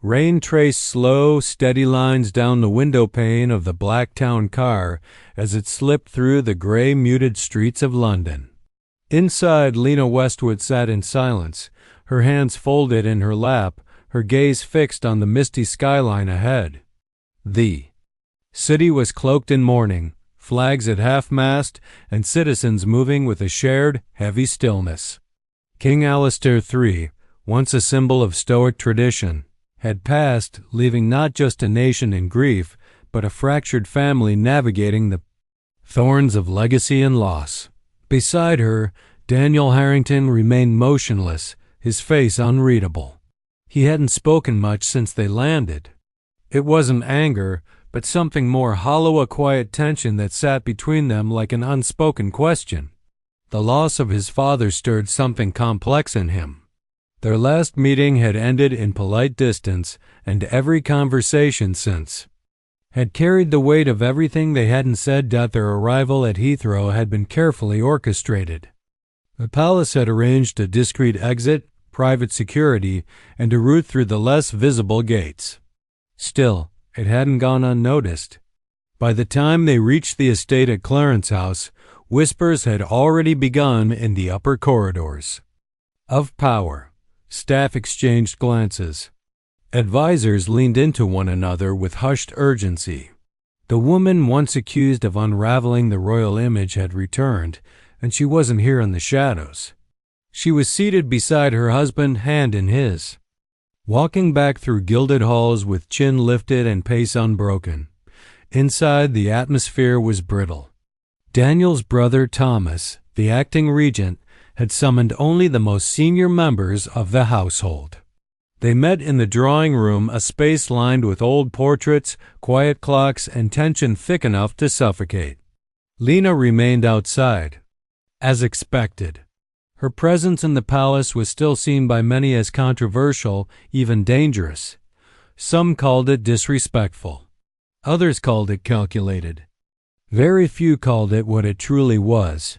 Rain traced slow, steady lines down the window pane of the black town car as it slipped through the gray, muted streets of London. Inside, Lena Westwood sat in silence, her hands folded in her lap, her gaze fixed on the misty skyline ahead. The city was cloaked in mourning, flags at half-mast, and citizens moving with a shared, heavy stillness. King Alastair III, once a symbol of stoic tradition, had passed, leaving not just a nation in grief, but a fractured family navigating the thorns of legacy and loss. Beside her, Daniel Harrington remained motionless, his face unreadable. He hadn't spoken much since they landed. It wasn't anger, but something more hollow, a quiet tension that sat between them like an unspoken question. The loss of his father stirred something complex in him. Their last meeting had ended in polite distance, and every conversation since had carried the weight of everything they hadn't said. Their arrival at Heathrow had been carefully orchestrated. The palace had arranged a discreet exit, private security, and a route through the less visible gates. Still, it hadn't gone unnoticed. By the time they reached the estate at Clarence House, whispers had already begun in the upper corridors. Of power. Staff exchanged glances. Advisors leaned into one another with hushed urgency. The woman once accused of unraveling the royal image had returned, and she wasn't here in the shadows. She was seated beside her husband, hand in his, walking back through gilded halls with chin lifted and pace unbroken. Inside, the atmosphere was brittle. Daniel's brother Thomas, the acting regent, had summoned only the most senior members of the household. They met in the drawing room, a space lined with old portraits, quiet clocks, and tension thick enough to suffocate. Lena remained outside. As expected. Her presence in the palace was still seen by many as controversial, even dangerous. Some called it disrespectful. Others called it calculated. Very few called it what it truly was.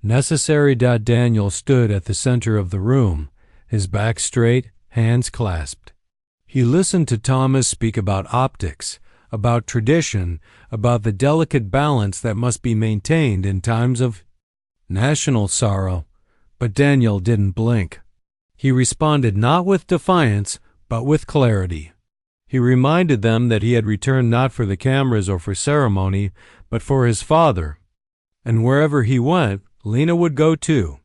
Necessary. Daniel stood at the center of the room, his back straight, hands clasped. He listened to Thomas speak about optics, about tradition, about the delicate balance that must be maintained in times of national sorrow. But Daniel didn't blink. He responded not with defiance, but with clarity. He reminded them that he had returned not for the cameras or for ceremony, but for his father. And wherever he went, Lena would go too.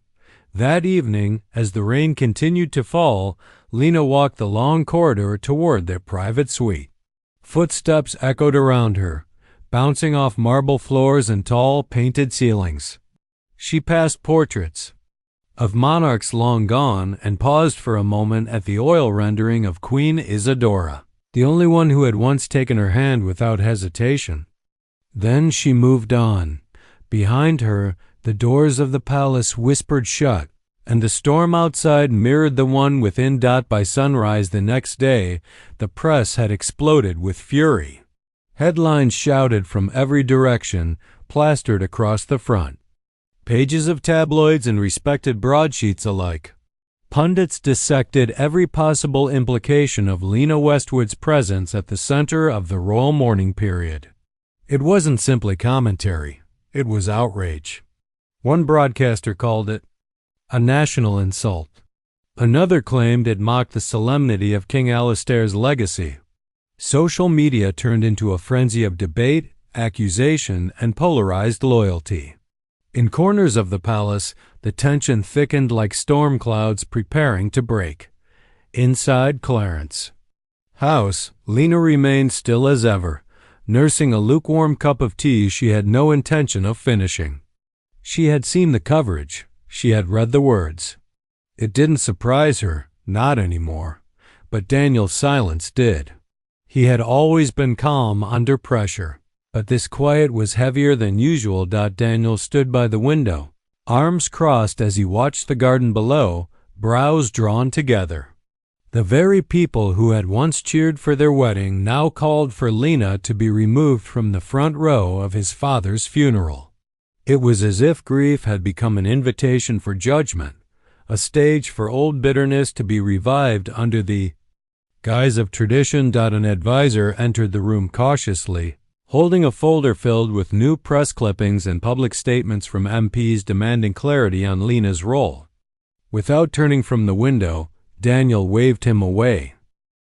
That evening, as the rain continued to fall, Lena walked the long corridor toward their private suite. Footsteps echoed around her, bouncing off marble floors and tall, painted ceilings. She passed portraits of monarchs long gone and paused for a moment at the oil rendering of Queen Isadora, the only one who had once taken her hand without hesitation. Then she moved on. Behind her, the doors of the palace whispered shut, and the storm outside mirrored the one within. By sunrise the next day, the press had exploded with fury. Headlines shouted from every direction, plastered across the front. Pages of tabloids and respected broadsheets alike. Pundits dissected every possible implication of Lena Westwood's presence at the center of the royal mourning period. It wasn't simply commentary. It was outrage. One broadcaster called it a national insult. Another claimed it mocked the solemnity of King Alastair's legacy. Social media turned into a frenzy of debate, accusation, and polarized loyalty. In corners of the palace, the tension thickened like storm clouds preparing to break. Inside Clarence House, Lena remained still as ever, nursing a lukewarm cup of tea she had no intention of finishing. She had seen the coverage. She had read the words. It didn't surprise her, not anymore. But Daniel's silence did. He had always been calm under pressure. But this quiet was heavier than usual. Daniel stood by the window, arms crossed as he watched the garden below, brows drawn together. The very people who had once cheered for their wedding now called for Lena to be removed from the front row of his father's funeral. It was as if grief had become an invitation for judgment, a stage for old bitterness to be revived under the guise of tradition. An advisor entered the room cautiously, holding a folder filled with new press clippings and public statements from MPs demanding clarity on Lena's role. Without turning from the window, Daniel waved him away.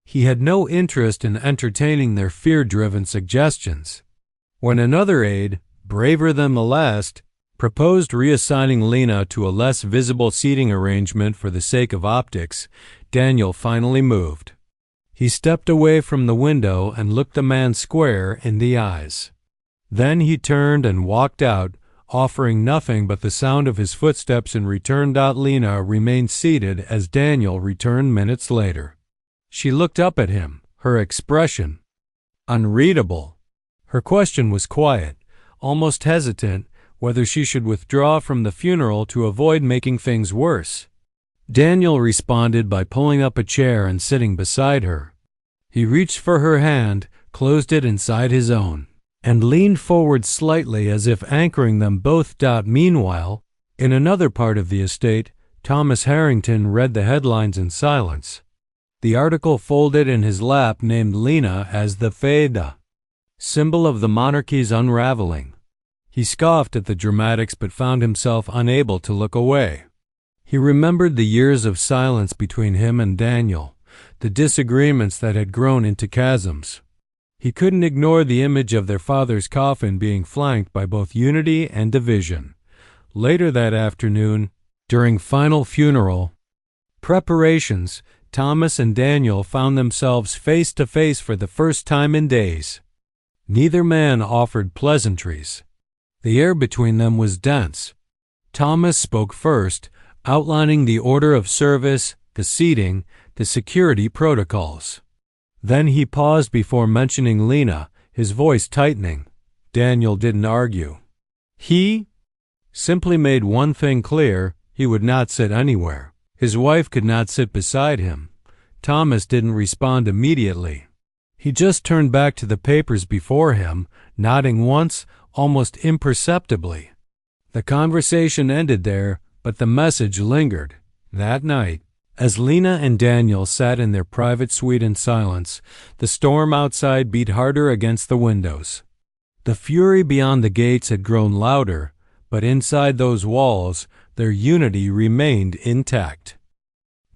He had no interest in entertaining their fear-driven suggestions. When another aide, braver than the last, proposed reassigning Lena to a less visible seating arrangement for the sake of optics, Daniel finally moved. He stepped away from the window and looked the man square in the eyes. Then he turned and walked out, offering nothing but the sound of his footsteps in return. Lena remained seated as Daniel returned minutes later. She looked up at him, her expression unreadable. Her question was quiet, almost hesitant, whether she should withdraw from the funeral to avoid making things worse. Daniel responded by pulling up a chair and sitting beside her. He reached for her hand, closed it inside his own, and leaned forward slightly as if anchoring them both. Meanwhile, in another part of the estate, Thomas Harrington read the headlines in silence. The article folded in his lap named Lena as the Feda, symbol of the monarchy's unraveling. He scoffed at the dramatics but found himself unable to look away. He remembered the years of silence between him and Daniel, the disagreements that had grown into chasms. He couldn't ignore the image of their father's coffin being flanked by both unity and division. Later that afternoon, during final funeral preparations, Thomas and Daniel found themselves face to face for the first time in days. Neither man offered pleasantries. The air between them was dense. Thomas spoke first, outlining the order of service, the seating, the security protocols. Then he paused before mentioning Lena, his voice tightening. Daniel didn't argue. He simply made one thing clear: he would not sit anywhere. His wife could not sit beside him. Thomas didn't respond immediately. He just turned back to the papers before him, nodding once, almost imperceptibly. The conversation ended there, but the message lingered. That night, as Lena and Daniel sat in their private suite in silence, the storm outside beat harder against the windows. The fury beyond the gates had grown louder, but inside those walls, their unity remained intact.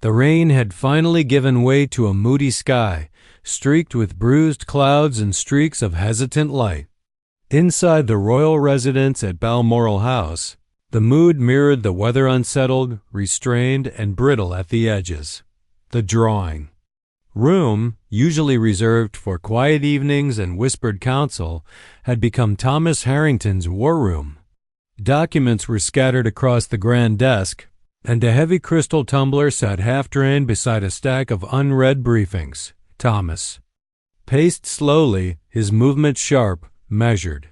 The rain had finally given way to a moody sky, streaked with bruised clouds and streaks of hesitant light. Inside the royal residence at Balmoral House, the mood mirrored the weather: unsettled, restrained, and brittle at the edges. The drawing room, usually reserved for quiet evenings and whispered counsel, had become Thomas Harrington's war room. Documents were scattered across the grand desk, and a heavy crystal tumbler sat half-drained beside a stack of unread briefings. Thomas paced slowly, his movements sharp, measured.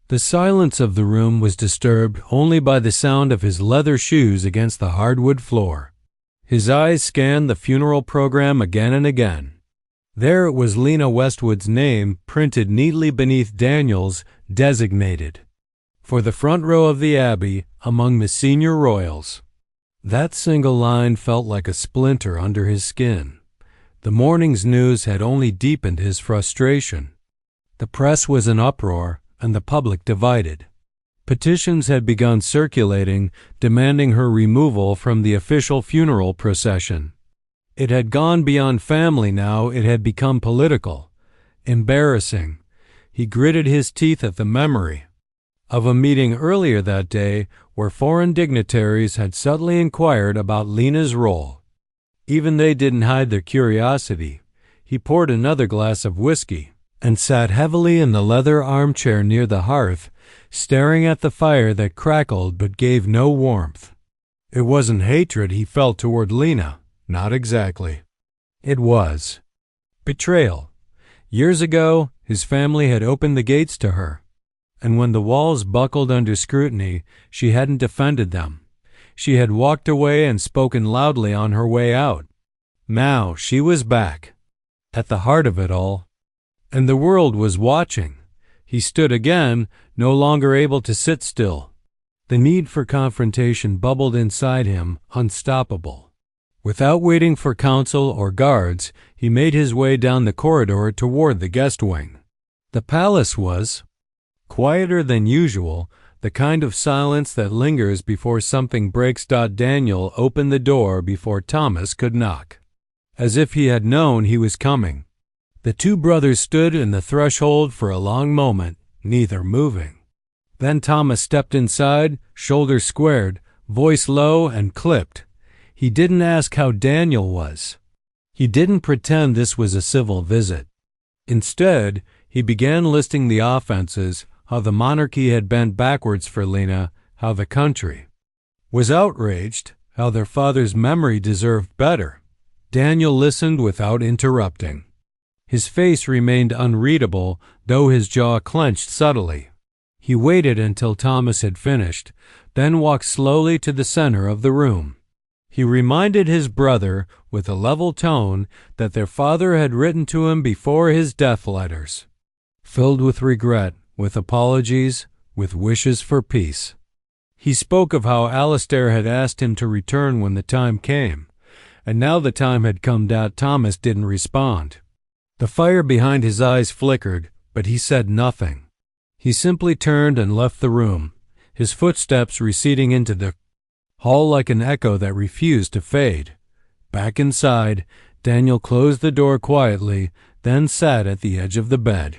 The silence of the room was disturbed only by the sound of his leather shoes against the hardwood floor. His eyes scanned the funeral program again and again. There it was, Lena Westwood's name printed neatly beneath Daniel's, designated for the front row of the Abbey among the senior royals. That single line felt like a splinter under his skin. The morning's news had only deepened his frustration. The press was in uproar, and the public divided. Petitions had begun circulating, demanding her removal from the official funeral procession. It had gone beyond family now, it had become political. Embarrassing. He gritted his teeth at the memory of a meeting earlier that day where foreign dignitaries had subtly inquired about Lena's role. Even they didn't hide their curiosity. He poured another glass of whiskey and sat heavily in the leather armchair near the hearth, staring at the fire that crackled but gave no warmth. It wasn't hatred he felt toward Lena, not exactly. It was betrayal. Years ago, his family had opened the gates to her, and when the walls buckled under scrutiny, she hadn't defended them. She had walked away and spoken loudly on her way out. Now she was back, at the heart of it all. And the world was watching. He stood again, no longer able to sit still. The need for confrontation bubbled inside him, unstoppable. Without waiting for counsel or guards, he made his way down the corridor toward the guest wing. The palace was quieter than usual, the kind of silence that lingers before something breaks. Daniel opened the door before Thomas could knock, as if he had known he was coming. The two brothers stood in the threshold for a long moment, neither moving. Then Thomas stepped inside, shoulders squared, voice low and clipped. He didn't ask how Daniel was. He didn't pretend this was a civil visit. Instead, he began listing the offenses, how the monarchy had bent backwards for Lena, how the country was outraged, how their father's memory deserved better. Daniel listened without interrupting. His face remained unreadable, though his jaw clenched subtly. He waited until Thomas had finished, then walked slowly to the center of the room. He reminded his brother, with a level tone, that their father had written to him before his death letters, filled with regret, with apologies, with wishes for peace. He spoke of how Alistair had asked him to return when the time came, and now the time had come. Thomas didn't respond. The fire behind his eyes flickered, but he said nothing. He simply turned and left the room, his footsteps receding into the hall like an echo that refused to fade. Back inside, Daniel closed the door quietly, then sat at the edge of the bed.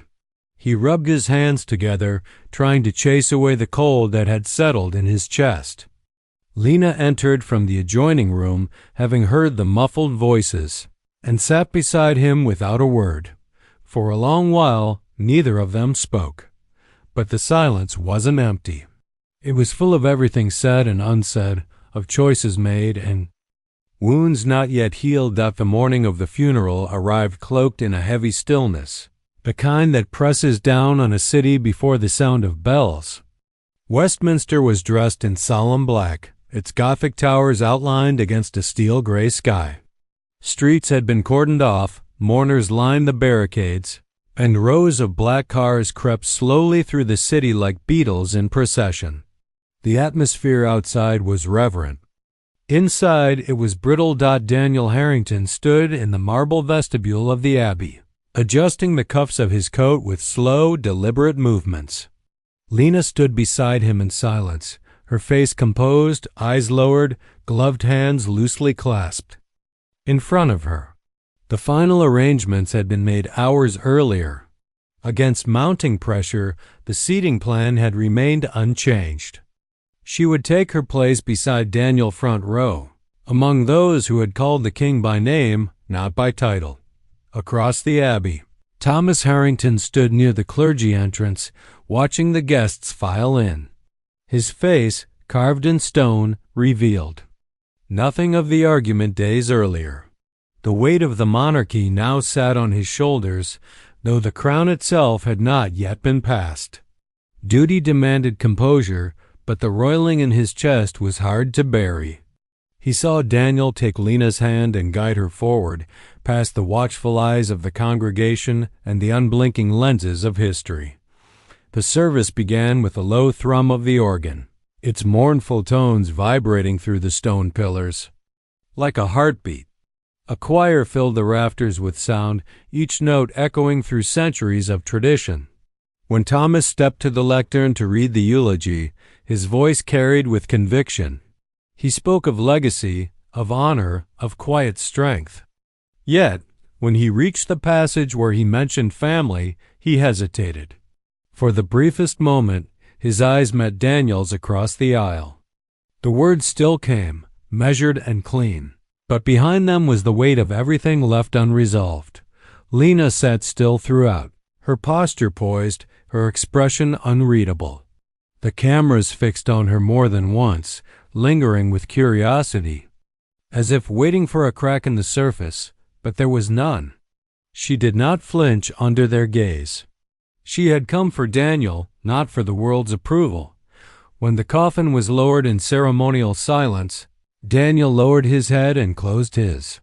He rubbed his hands together, trying to chase away the cold that had settled in his chest. Lena entered from the adjoining room, having heard the muffled voices, and sat beside him without a word. For a long while, neither of them spoke. But the silence wasn't empty. It was full of everything said and unsaid, of choices made and wounds not yet healed. The morning of the funeral arrived cloaked in a heavy stillness, the kind that presses down on a city before the sound of bells. Westminster was dressed in solemn black, its Gothic towers outlined against a steel-gray sky. Streets had been cordoned off, mourners lined the barricades, and rows of black cars crept slowly through the city like beetles in procession. The atmosphere outside was reverent. Inside, it was brittle. Daniel Harrington stood in the marble vestibule of the Abbey, adjusting the cuffs of his coat with slow, deliberate movements. Lena stood beside him in silence, her face composed, eyes lowered, gloved hands loosely clasped. In front of her, the final arrangements had been made hours earlier. Against mounting pressure, the seating plan had remained unchanged. She would take her place beside Daniel, front row, among those who had called the king by name, not by title. Across the Abbey, Thomas Harrington stood near the clergy entrance, watching the guests file in. His face, carved in stone, revealed nothing of the argument days earlier. The weight of the monarchy now sat on his shoulders, though the crown itself had not yet been passed. Duty demanded composure, but the roiling in his chest was hard to bury. He saw Daniel take Lena's hand and guide her forward, past the watchful eyes of the congregation and the unblinking lenses of history. The service began with a low thrum of the organ, its mournful tones vibrating through the stone pillars like a heartbeat. A choir filled the rafters with sound, each note echoing through centuries of tradition. When Thomas stepped to the lectern to read the eulogy, his voice carried with conviction. He spoke of legacy, of honor, of quiet strength. Yet, when he reached the passage where he mentioned family, he hesitated. For the briefest moment, his eyes met Daniel's across the aisle. The words still came, measured and clean, but behind them was the weight of everything left unresolved. Lena sat still throughout, her posture poised, her expression unreadable. The cameras fixed on her more than once, lingering with curiosity, as if waiting for a crack in the surface, but there was none. She did not flinch under their gaze. She had come for Daniel, not for the world's approval. When the coffin was lowered in ceremonial silence, Daniel lowered his head and closed his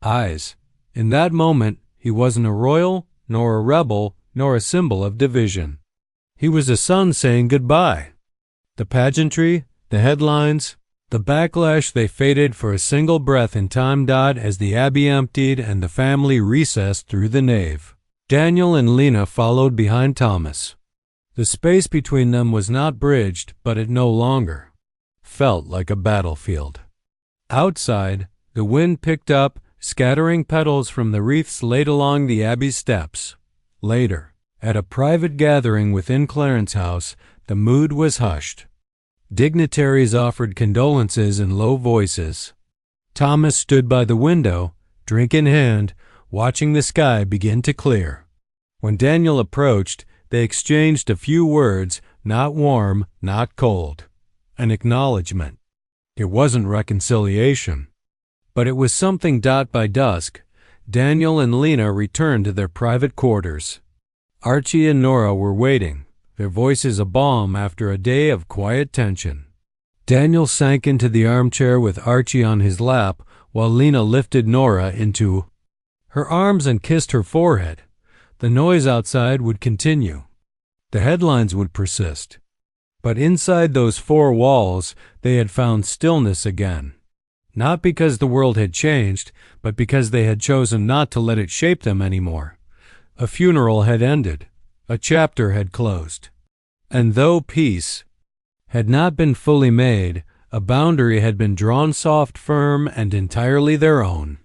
eyes. In that moment, he wasn't a royal, nor a rebel, nor a symbol of division. He was a son saying goodbye. The pageantry, the headlines, The backlash they faded for a single breath in time. As the abbey emptied and the family recessed through the nave, Daniel and Lena followed behind Thomas. The space between them was not bridged, but it no longer felt like a battlefield. Outside, the wind picked up, scattering petals from the wreaths laid along the abbey's steps. Later, at a private gathering within Clarence House, the mood was hushed. Dignitaries offered condolences in low voices. Thomas stood by the window, drink in hand, watching the sky begin to clear. When Daniel approached, they exchanged a few words, not warm, not cold. An acknowledgement. It wasn't reconciliation, but it was something. By dusk, Daniel and Lena returned to their private quarters. Archie and Nora were waiting, their voices a balm after a day of quiet tension. Daniel sank into the armchair with Archie on his lap, while Lena lifted Nora into her arms and kissed her forehead. The noise outside would continue. The headlines would persist. But inside those four walls, they had found stillness again. Not because the world had changed, but because they had chosen not to let it shape them anymore. A funeral had ended. A chapter had closed. And though peace had not been fully made, a boundary had been drawn soft, firm, and entirely their own.